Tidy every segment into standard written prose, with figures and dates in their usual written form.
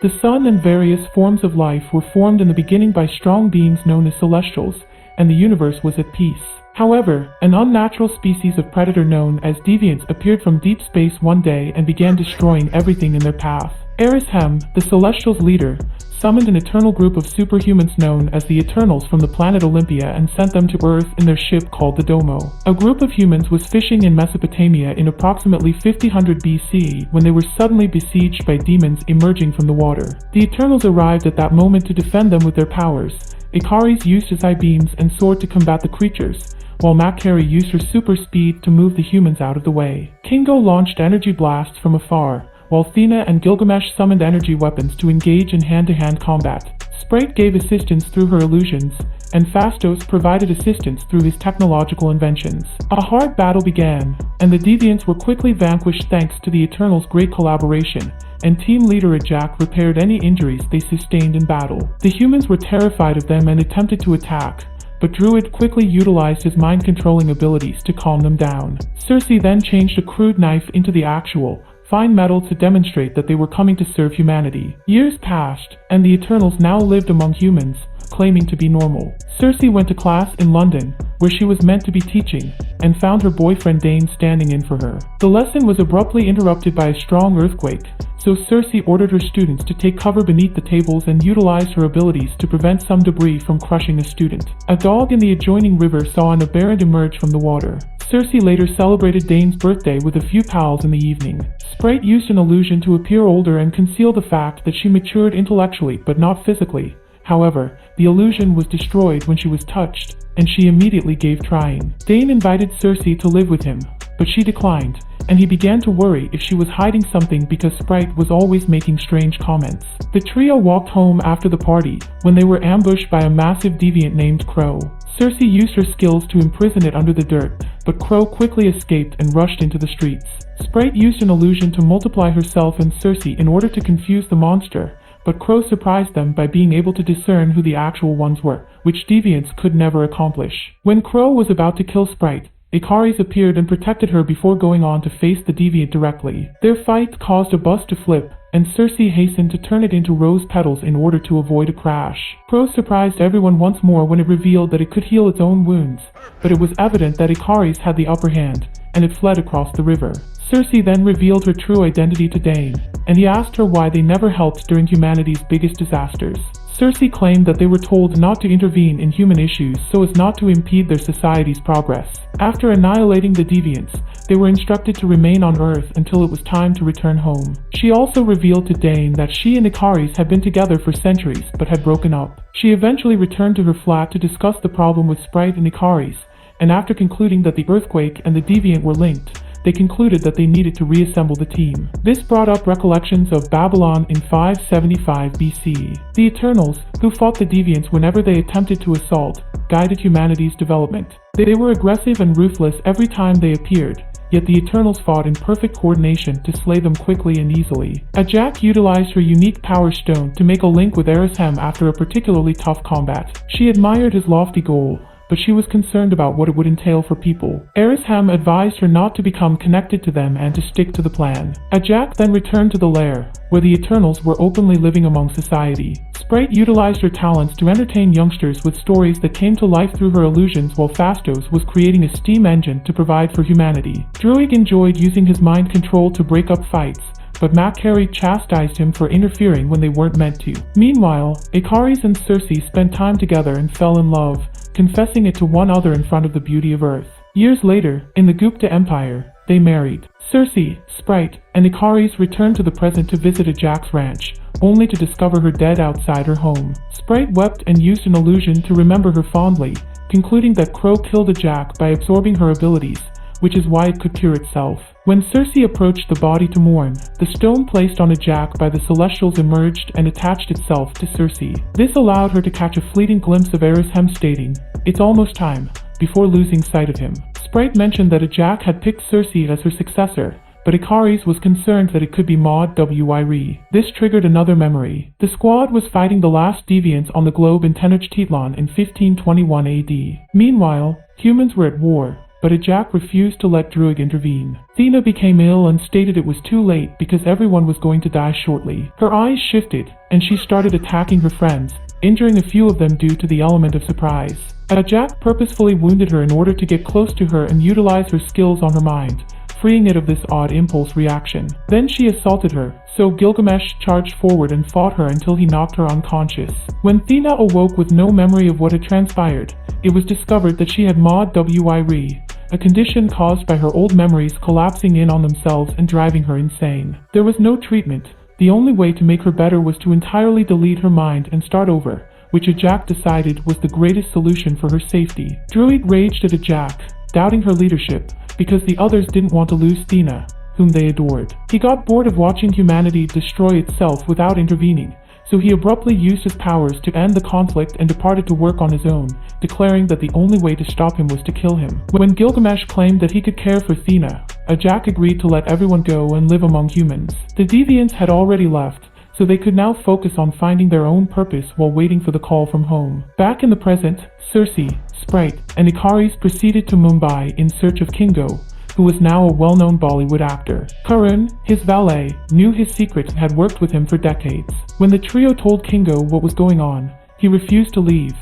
The sun and various forms of life were formed in the beginning by strong beings known as celestials, and the universe was at peace. However, an unnatural species of predator known as deviants appeared from deep space one day and began destroying everything in their path. Arishem, the Celestials' leader, summoned an eternal group of superhumans known as the Eternals from the planet Olympia and sent them to Earth in their ship called the Domo. A group of humans was fishing in Mesopotamia in approximately 5000 BC when they were suddenly besieged by demons emerging from the water. The Eternals arrived at that moment to defend them with their powers. Ikaris used his eye beams and sword to combat the creatures, while Makari used her super speed to move the humans out of the way. Kingo launched energy blasts from afar, while Thena and Gilgamesh summoned energy weapons to engage in hand-to-hand combat. Sprite gave assistance through her illusions, and Phastos provided assistance through his technological inventions. A hard battle began, and the Deviants were quickly vanquished thanks to the Eternals' great collaboration, and team leader Ajak repaired any injuries they sustained in battle. The humans were terrified of them and attempted to attack, but Druid quickly utilized his mind-controlling abilities to calm them down. Cersei then changed a crude knife into the actual, fine metal to demonstrate that they were coming to serve humanity. Years passed, and the Eternals now lived among humans, claiming to be normal. Cersei went to class in London, where she was meant to be teaching, and found her boyfriend Dane standing in for her. The lesson was abruptly interrupted by a strong earthquake, so Cersei ordered her students to take cover beneath the tables and utilized her abilities to prevent some debris from crushing a student. A dog in the adjoining river saw an aberrant emerge from the water. Cersei later celebrated Dane's birthday with a few pals in the evening. Sprite used an illusion to appear older and conceal the fact that she matured intellectually but not physically. However, the illusion was destroyed when she was touched, and she immediately gave trying. Dane invited Cersei to live with him, but she declined, and he began to worry if she was hiding something because Sprite was always making strange comments. The trio walked home after the party, when they were ambushed by a massive deviant named Crow. Cersei used her skills to imprison it under the dirt, but Crow quickly escaped and rushed into the streets. Sprite used an illusion to multiply herself and Cersei in order to confuse the monster, but Crow surprised them by being able to discern who the actual ones were, which deviants could never accomplish. When Crow was about to kill Sprite, Ikaris appeared and protected her before going on to face the deviant directly. Their fight caused a bus to flip, and Cersei hastened to turn it into rose petals in order to avoid a crash. Crow surprised everyone once more when it revealed that it could heal its own wounds, but it was evident that Ikaris had the upper hand, and it fled across the river. Cersei then revealed her true identity to Dane, and he asked her why they never helped during humanity's biggest disasters. Cersei claimed that they were told not to intervene in human issues so as not to impede their society's progress. After annihilating the Deviants, they were instructed to remain on Earth until it was time to return home. She also revealed to Dane that she and Ikaris had been together for centuries but had broken up. She eventually returned to her flat to discuss the problem with Sprite and Ikaris, and after concluding that the earthquake and the Deviant were linked, they concluded that they needed to reassemble the team. This brought up recollections of Babylon in 575 BC. The Eternals, who fought the Deviants whenever they attempted to assault, guided humanity's development. They were aggressive and ruthless every time they appeared, yet the Eternals fought in perfect coordination to slay them quickly and easily. Ajak utilized her unique power stone to make a link with Arishem after a particularly tough combat. She admired his lofty goal, but she was concerned about what it would entail for people. Arishem advised her not to become connected to them and to stick to the plan. Ajak then returned to the lair, where the Eternals were openly living among society. Sprite utilized her talents to entertain youngsters with stories that came to life through her illusions, while Phastos was creating a steam engine to provide for humanity. Druid enjoyed using his mind control to break up fights, but Makari chastised him for interfering when they weren't meant to. Meanwhile, Ikaris and Cersei spent time together and fell in love, confessing it to one another in front of the beauty of Earth. Years later, in the Gupta Empire, they married. Cersei, Sprite, and Ikaris returned to the present to visit Ajak's ranch, only to discover her dead outside her home. Sprite wept and used an illusion to remember her fondly, concluding that Crow killed Ajak by absorbing her abilities, which is why it could cure itself. When Cersei approached the body to mourn, the stone placed on Ajak by the Celestials emerged and attached itself to Cersei. This allowed her to catch a fleeting glimpse of Arishem stating, "It's almost time," before losing sight of him. Sprite mentioned that Ajak had picked Cersei as her successor, but Ikaris was concerned that it could be Maud Wyre. This triggered another memory. The squad was fighting the last deviants on the globe in Tenochtitlan in 1521 AD. Meanwhile, humans were at war, but Ajak refused to let Druig intervene. Thena became ill and stated it was too late because everyone was going to die shortly. Her eyes shifted, and she started attacking her friends, injuring a few of them due to the element of surprise. Ajak purposefully wounded her in order to get close to her and utilize her skills on her mind, freeing it of this odd impulse reaction. Then she assaulted her, so Gilgamesh charged forward and fought her until he knocked her unconscious. When Thena awoke with no memory of what had transpired, it was discovered that she had mod WI-RE, a condition caused by her old memories collapsing in on themselves and driving her insane. There was no treatment. The only way to make her better was to entirely delete her mind and start over, which Ajak decided was the greatest solution for her safety. Druig raged at Ajak, doubting her leadership, because the others didn't want to lose Thena, whom they adored. He got bored of watching humanity destroy itself without intervening, so he abruptly used his powers to end the conflict and departed to work on his own, declaring that the only way to stop him was to kill him. When Gilgamesh claimed that he could care for Thena, Ajak agreed to let everyone go and live among humans. The Deviants had already left, so they could now focus on finding their own purpose while waiting for the call from home. Back in the present, Circe, Sprite, and Ikaris proceeded to Mumbai in search of Kingo, who was now a well-known Bollywood actor. Karun, his valet, knew his secret and had worked with him for decades. When the trio told Kingo what was going on, he refused to leave,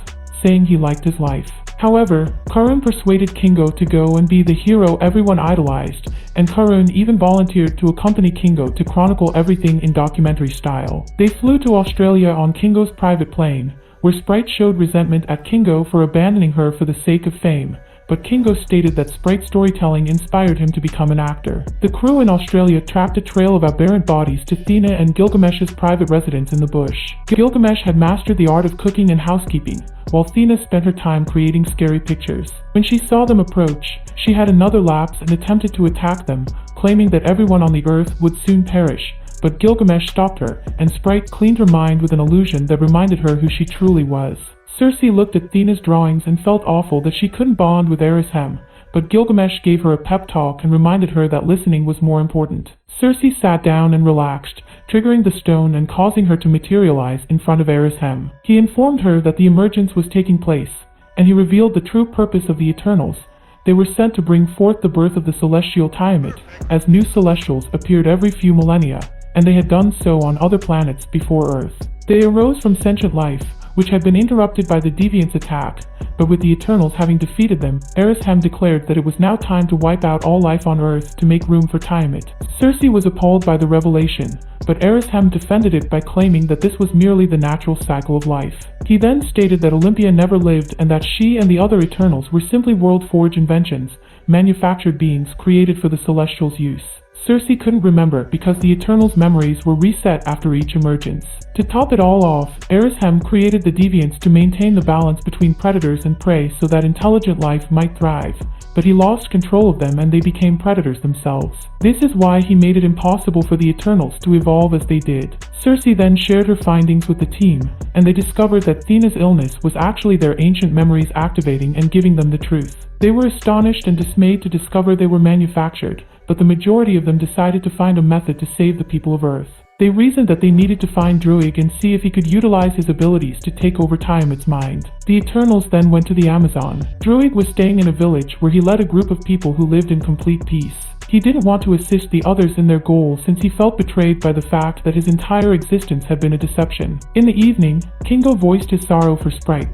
saying he liked his life. However, Karun persuaded Kingo to go and be the hero everyone idolized, and Karun even volunteered to accompany Kingo to chronicle everything in documentary style. They flew to Australia on Kingo's private plane, where Sprite showed resentment at Kingo for abandoning her for the sake of fame, but Kingo stated that Sprite's storytelling inspired him to become an actor. The crew in Australia tracked a trail of aberrant bodies to Thena and Gilgamesh's private residence in the bush. Gilgamesh had mastered the art of cooking and housekeeping, while Thena spent her time creating scary pictures. When she saw them approach, she had another lapse and attempted to attack them, claiming that everyone on the earth would soon perish. But Gilgamesh stopped her, and Sprite cleaned her mind with an illusion that reminded her who she truly was. Circe looked at Thena's drawings and felt awful that she couldn't bond with Arishem, but Gilgamesh gave her a pep talk and reminded her that listening was more important. Circe sat down and relaxed, triggering the stone and causing her to materialize in front of Arishem. He informed her that the emergence was taking place, and he revealed the true purpose of the Eternals. They were sent to bring forth the birth of the celestial Tiamat, as new celestials appeared every few millennia, and they had done so on other planets before Earth. They arose from sentient life, which had been interrupted by the Deviants' attack, but with the Eternals having defeated them, Arishem declared that it was now time to wipe out all life on Earth to make room for Tiamat. Circe was appalled by the revelation, but Arishem defended it by claiming that this was merely the natural cycle of life. He then stated that Olympia never lived and that she and the other Eternals were simply world-forged inventions, manufactured beings created for the Celestials' use. Circe couldn't remember because the Eternals' memories were reset after each emergence. To top it all off, Arishem created the Deviants to maintain the balance between predators and prey so that intelligent life might thrive, but he lost control of them and they became predators themselves. This is why he made it impossible for the Eternals to evolve as they did. Circe then shared her findings with the team, and they discovered that Thena's illness was actually their ancient memories activating and giving them the truth. They were astonished and dismayed to discover they were manufactured, but the majority of them decided to find a method to save the people of Earth. They reasoned that they needed to find Druig and see if he could utilize his abilities to take over Tiamat's mind. The Eternals then went to the Amazon. Druig was staying in a village where he led a group of people who lived in complete peace. He didn't want to assist the others in their goal since he felt betrayed by the fact that his entire existence had been a deception. In the evening, Kingo voiced his sorrow for Sprite,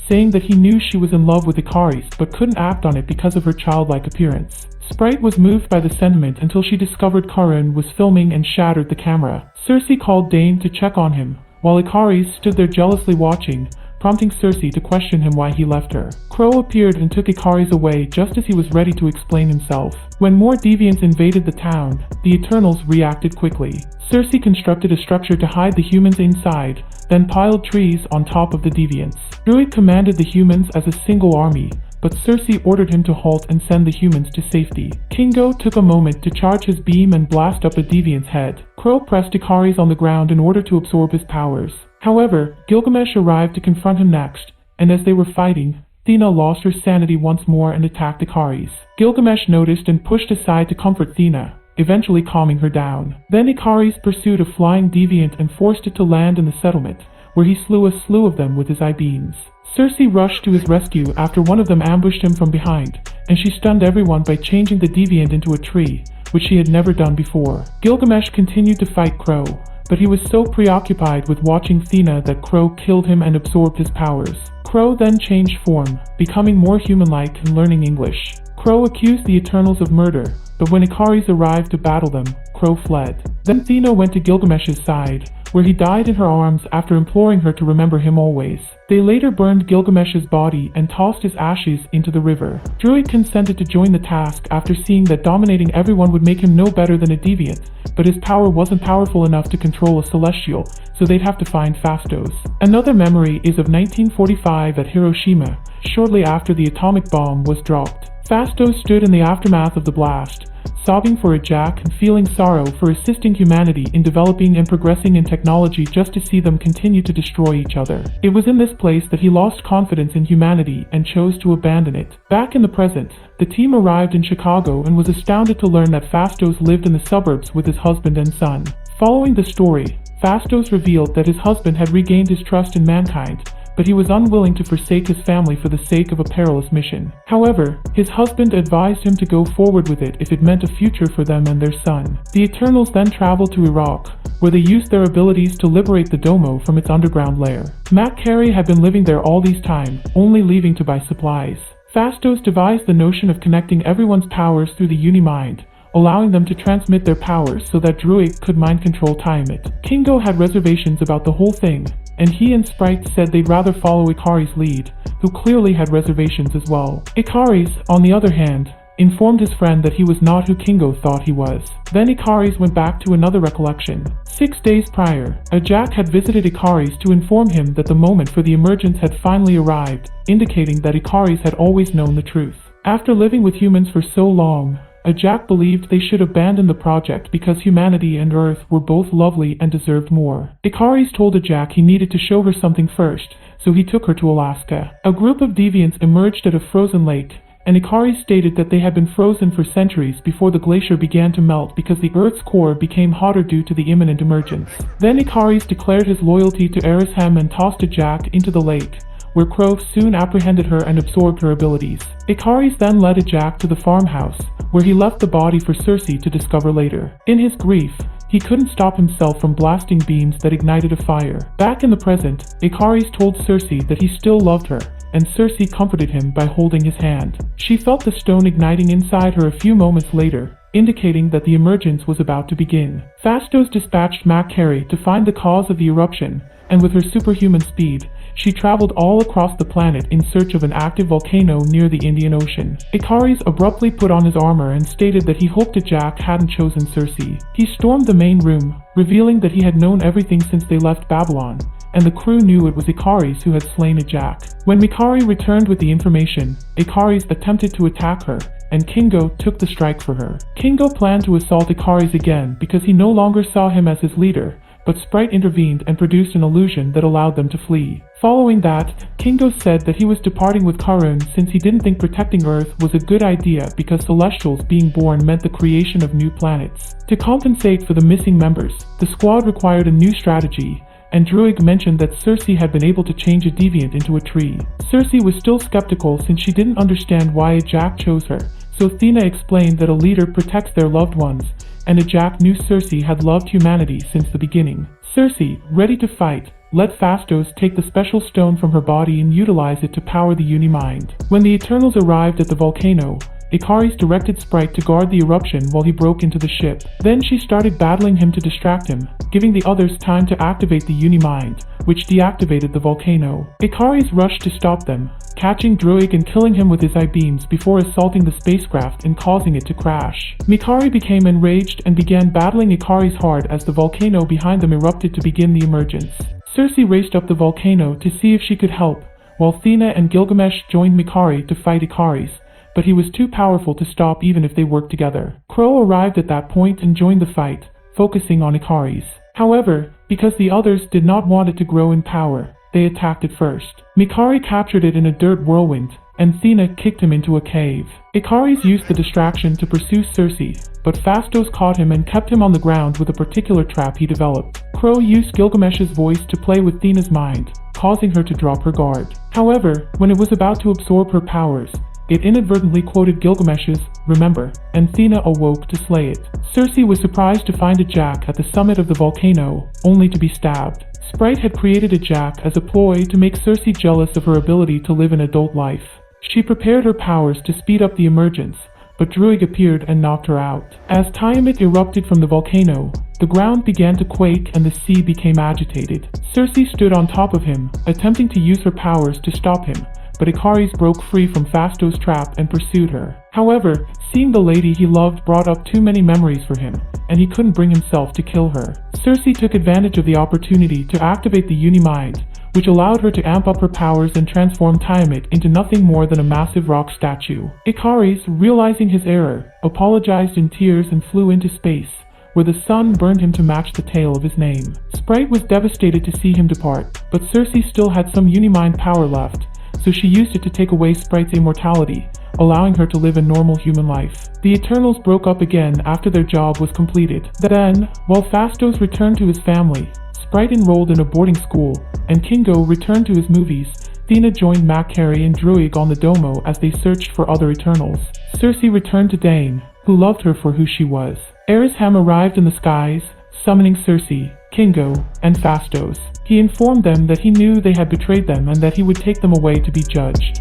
saying that he knew she was in love with Ikaris but couldn't act on it because of her childlike appearance. Sprite was moved by the sentiment until she discovered Karun was filming and shattered the camera. Circe called Dane to check on him, while Ikaris stood there jealously watching, prompting Circe to question him why he left her. Crow appeared and took Ikaris away just as he was ready to explain himself. When more Deviants invaded the town, the Eternals reacted quickly. Circe constructed a structure to hide the humans inside, then piled trees on top of the Deviants. Druig commanded the humans as a single army, but Circe ordered him to halt and send the humans to safety. Kingo took a moment to charge his beam and blast up a Deviant's head. Crow pressed Ikaris on the ground in order to absorb his powers. However, Gilgamesh arrived to confront him next, and as they were fighting, Thena lost her sanity once more and attacked Ikaris. Gilgamesh noticed and pushed aside to comfort Thena, eventually calming her down. Then Ikaris pursued a flying Deviant and forced it to land in the settlement, where he slew a slew of them with his eye-beams. Cersei rushed to his rescue after one of them ambushed him from behind, and she stunned everyone by changing the Deviant into a tree, which she had never done before. Gilgamesh continued to fight Crow, but he was so preoccupied with watching Thena that Crow killed him and absorbed his powers. Crow then changed form, becoming more human-like and learning English. Crow accused the Eternals of murder, but when Ikaris arrived to battle them, Crow fled. Then Thena went to Gilgamesh's side, where he died in her arms after imploring her to remember him always. They later burned Gilgamesh's body and tossed his ashes into the river. Druig consented to join the task after seeing that dominating everyone would make him no better than a deviant, but his power wasn't powerful enough to control a celestial, so they'd have to find Phastos. Another memory is of 1945 at Hiroshima, shortly after the atomic bomb was dropped. Phastos stood in the aftermath of the blast, sobbing for a Jack and feeling sorrow for assisting humanity in developing and progressing in technology just to see them continue to destroy each other. It was in this place that he lost confidence in humanity and chose to abandon it. Back in the present, the team arrived in Chicago and was astounded to learn that Phastos lived in the suburbs with his husband and son. Following the story, Phastos revealed that his husband had regained his trust in mankind, but he was unwilling to forsake his family for the sake of a perilous mission. However, his husband advised him to go forward with it if it meant a future for them and their son. The Eternals then traveled to Iraq, where they used their abilities to liberate the Domo from its underground lair. Matt Carey had been living there all this time, only leaving to buy supplies. Phastos devised the notion of connecting everyone's powers through the Unimind, allowing them to transmit their powers so that Druig could mind control Tiamat. Kingo had reservations about the whole thing, and he and Sprite said they'd rather follow Ikari's lead, who clearly had reservations as well. Ikaris, on the other hand, informed his friend that he was not who Kingo thought he was. Then Ikaris went back to another recollection. 6 days prior, a Jack had visited Ikaris to inform him that the moment for the emergence had finally arrived, indicating that Ikaris had always known the truth. After living with humans for so long, a Jack believed they should abandon the project because humanity and Earth were both lovely and deserved more. Ikaris told a Jack he needed to show her something first, so he took her to Alaska. A group of deviants emerged at a frozen lake, and Ikaris stated that they had been frozen for centuries before the glacier began to melt because the Earth's core became hotter due to the imminent emergence. Then Ikaris declared his loyalty to Arishem and tossed a Jack into the lake, where Crow soon apprehended her and absorbed her abilities. Ikaris then led a Jack to the farmhouse, where he left the body for Cersei to discover later. In his grief, he couldn't stop himself from blasting beams that ignited a fire. Back in the present, Ikaris told Cersei that he still loved her, and Cersei comforted him by holding his hand. She felt the stone igniting inside her a few moments later, indicating that the emergence was about to begin. Phastos dispatched Matt Carey to find the cause of the eruption, and with her superhuman speed, she traveled all across the planet in search of an active volcano near the Indian Ocean. Ikaris abruptly put on his armor and stated that he hoped a Jack hadn't chosen Cersei. He stormed the main room, revealing that he had known everything since they left Babylon, and the crew knew it was Ikaris who had slain a Jack. When Mikari returned with the information, Ikaris attempted to attack her, and Kingo took the strike for her. Kingo planned to assault Ikaris again because he no longer saw him as his leader, but Sprite intervened and produced an illusion that allowed them to flee. Following that, Kingo said that he was departing with Karun since he didn't think protecting Earth was a good idea because Celestials being born meant the creation of new planets. To compensate for the missing members, the squad required a new strategy, and Druig mentioned that Cersei had been able to change a deviant into a tree. Cersei was still skeptical since she didn't understand why a Jack chose her, so Thena explained that a leader protects their loved ones, and a Jack knew Cersei had loved humanity since the beginning. Cersei, ready to fight, let Phastos take the special stone from her body and utilize it to power the Unimind. When the Eternals arrived at the volcano, Ikaris directed Sprite to guard the eruption while he broke into the ship. Then she started battling him to distract him, giving the others time to activate the Unimind, which deactivated the volcano. Ikaris rushed to stop them, catching Druig and killing him with his eye beams before assaulting the spacecraft and causing it to crash. Mikari became enraged and began battling Ikaris hard as the volcano behind them erupted to begin the emergence. Cersei raced up the volcano to see if she could help, while Thena and Gilgamesh joined Mikari to fight Ikaris, but he was too powerful to stop even if they worked together. Crow arrived at that point and joined the fight, focusing on Ikaris. However, because the others did not want it to grow in power, they attacked it first. Mikari captured it in a dirt whirlwind, and Thena kicked him into a cave. Ikaris used the distraction to pursue Cersei, but Phastos caught him and kept him on the ground with a particular trap he developed. Crow used Gilgamesh's voice to play with Thena's mind, causing her to drop her guard. However, when it was about to absorb her powers, it inadvertently quoted Gilgamesh's "Remember," and Thena awoke to slay it. Cersei was surprised to find a jack at the summit of the volcano, only to be stabbed. Sprite had created a jack as a ploy to make Cersei jealous of her ability to live an adult life. She prepared her powers to speed up the emergence, but Druig appeared and knocked her out. As Tiamat erupted from the volcano, the ground began to quake and the sea became agitated. Cersei stood on top of him, attempting to use her powers to stop him, but Ikaris broke free from Phastos' trap and pursued her. However, seeing the lady he loved brought up too many memories for him, and he couldn't bring himself to kill her. Cersei took advantage of the opportunity to activate the Unimind, which allowed her to amp up her powers and transform Tiamat into nothing more than a massive rock statue. Ikaris, realizing his error, apologized in tears and flew into space, where the sun burned him to match the tail of his name. Sprite was devastated to see him depart, but Cersei still had some Unimind power left, so she used it to take away Sprite's immortality, allowing her to live a normal human life. The Eternals broke up again after their job was completed. Then, while Phastos returned to his family, Sprite enrolled in a boarding school, and Kingo returned to his movies. Thena joined Makari and Druig on the Domo as they searched for other Eternals. Cersei returned to Dane, who loved her for who she was. Arishem arrived in the skies, summoning Cersei, Kingo, and Phastos. He informed them that he knew they had betrayed them and that he would take them away to be judged.